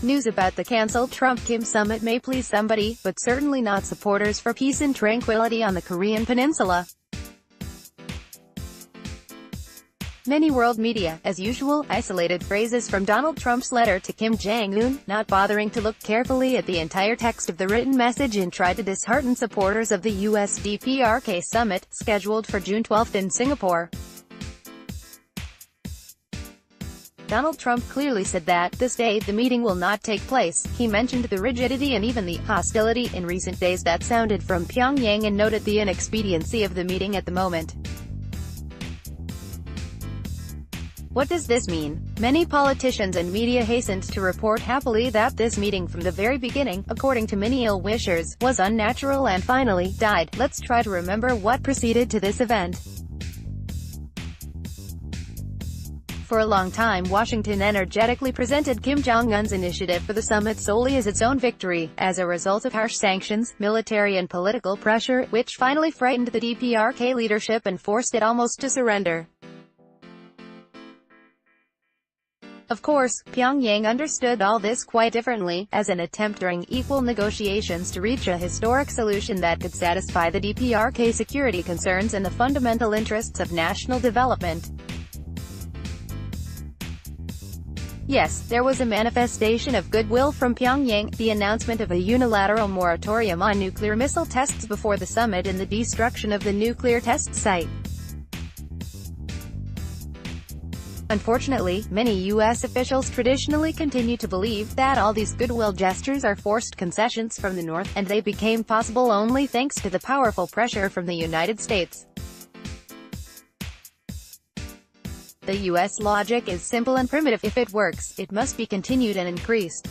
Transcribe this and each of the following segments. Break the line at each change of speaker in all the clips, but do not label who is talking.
News about the cancelled Trump-Kim summit may please somebody, but certainly not supporters for peace and tranquility on the Korean peninsula. Many world media, as usual, isolated phrases from Donald Trump's letter to Kim Jong-un, not bothering to look carefully at the entire text of the written message, and tried to dishearten supporters of the US-DPRK summit, scheduled for June 12 in Singapore. Donald Trump clearly said that, this day, the meeting will not take place. He mentioned the rigidity and even the hostility in recent days that sounded from Pyongyang, and noted the inexpediency of the meeting at the moment. What does this mean? Many politicians and media hastened to report happily that this meeting from the very beginning, according to many ill-wishers, was unnatural and finally died. Let's try to remember what preceded to this event. For a long time, Washington energetically presented Kim Jong-un's initiative for the summit solely as its own victory, as a result of harsh sanctions, military and political pressure, which finally frightened the DPRK leadership and forced it almost to surrender. Of course, Pyongyang understood all this quite differently, as an attempt during equal negotiations to reach a historic solution that could satisfy the DPRK security concerns and the fundamental interests of national development. Yes, there was a manifestation of goodwill from Pyongyang, the announcement of a unilateral moratorium on nuclear missile tests before the summit and the destruction of the nuclear test site. Unfortunately, many U.S. officials traditionally continue to believe that all these goodwill gestures are forced concessions from the North, and they became possible only thanks to the powerful pressure from the United States. The U.S. logic is simple and primitive: if it works, it must be continued and increased.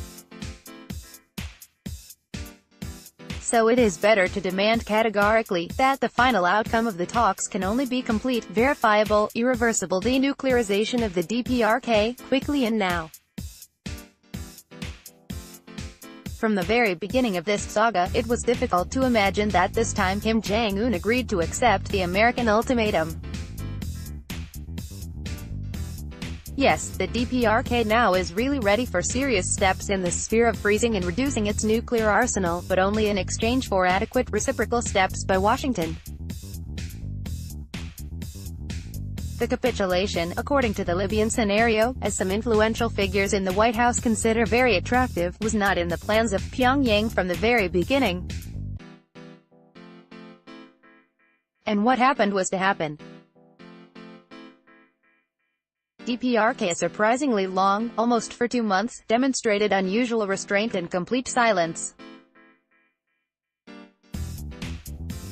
So it is better to demand categorically that the final outcome of the talks can only be complete, verifiable, irreversible denuclearization of the DPRK, quickly and now. From the very beginning of this saga, it was difficult to imagine that this time Kim Jong-un agreed to accept the American ultimatum. Yes, the DPRK now is really ready for serious steps in the sphere of freezing and reducing its nuclear arsenal, but only in exchange for adequate reciprocal steps by Washington. The capitulation, according to the Libyan scenario, as some influential figures in the White House consider very attractive, was not in the plans of Pyongyang from the very beginning. And what happened was to happen. DPRK, surprisingly long, almost for 2 months, demonstrated unusual restraint and complete silence.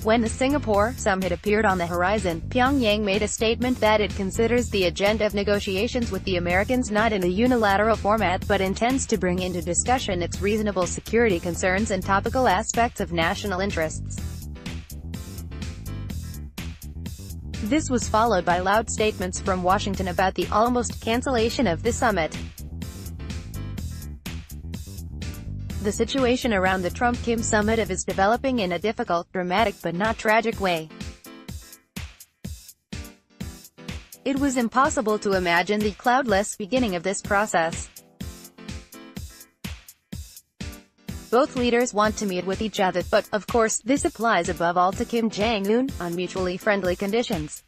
When the Singapore summit appeared on the horizon, Pyongyang made a statement that it considers the agenda of negotiations with the Americans not in a unilateral format, but intends to bring into discussion its reasonable security concerns and topical aspects of national interests. This was followed by loud statements from Washington about the almost cancellation of the summit. The situation around the Trump-Kim summit is developing in a difficult, dramatic but not tragic way. It was impossible to imagine the cloudless beginning of this process. Both leaders want to meet with each other, but, of course, this applies above all to Kim Jong-un, on mutually friendly conditions.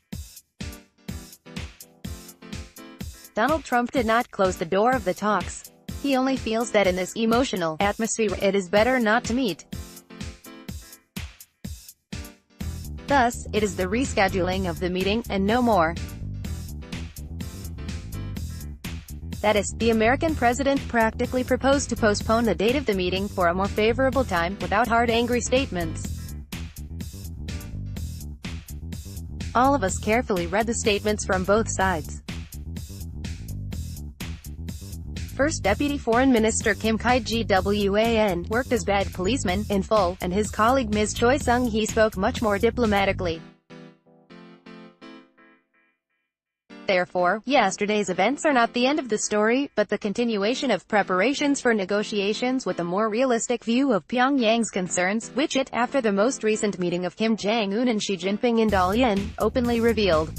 Donald Trump did not close the door of the talks. He only feels that in this emotional atmosphere, it is better not to meet. Thus, it is the rescheduling of the meeting, and no more. That is, the American president practically proposed to postpone the date of the meeting for a more favorable time, without hard, angry statements. All of us carefully read the statements from both sides. First Deputy Foreign Minister Kim Jong-un worked as bad policeman, in full, and his colleague Ms. Choi Sung-hee spoke much more diplomatically. Therefore, yesterday's events are not the end of the story, but the continuation of preparations for negotiations with a more realistic view of Pyongyang's concerns, which it, after the most recent meeting of Kim Jong-un and Xi Jinping in Dalian, openly revealed.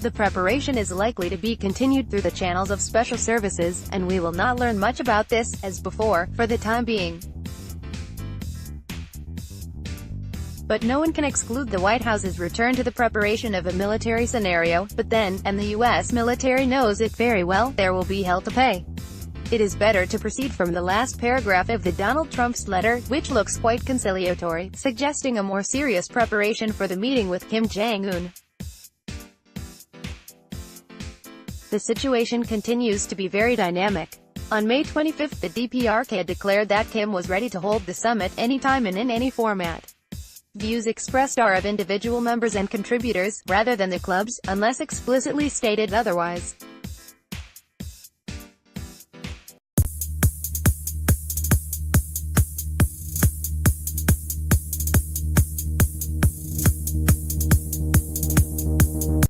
The preparation is likely to be continued through the channels of special services, and we will not learn much about this, as before, for the time being. But no one can exclude the White House's return to the preparation of a military scenario, but then, and the U.S. military knows it very well, there will be hell to pay. It is better to proceed from the last paragraph of the Donald Trump's letter, which looks quite conciliatory, suggesting a more serious preparation for the meeting with Kim Jong-un. The situation continues to be very dynamic. On May 25, the DPRK declared that Kim was ready to hold the summit anytime and in any format. Views expressed are of individual members and contributors, rather than the club's, unless explicitly stated otherwise.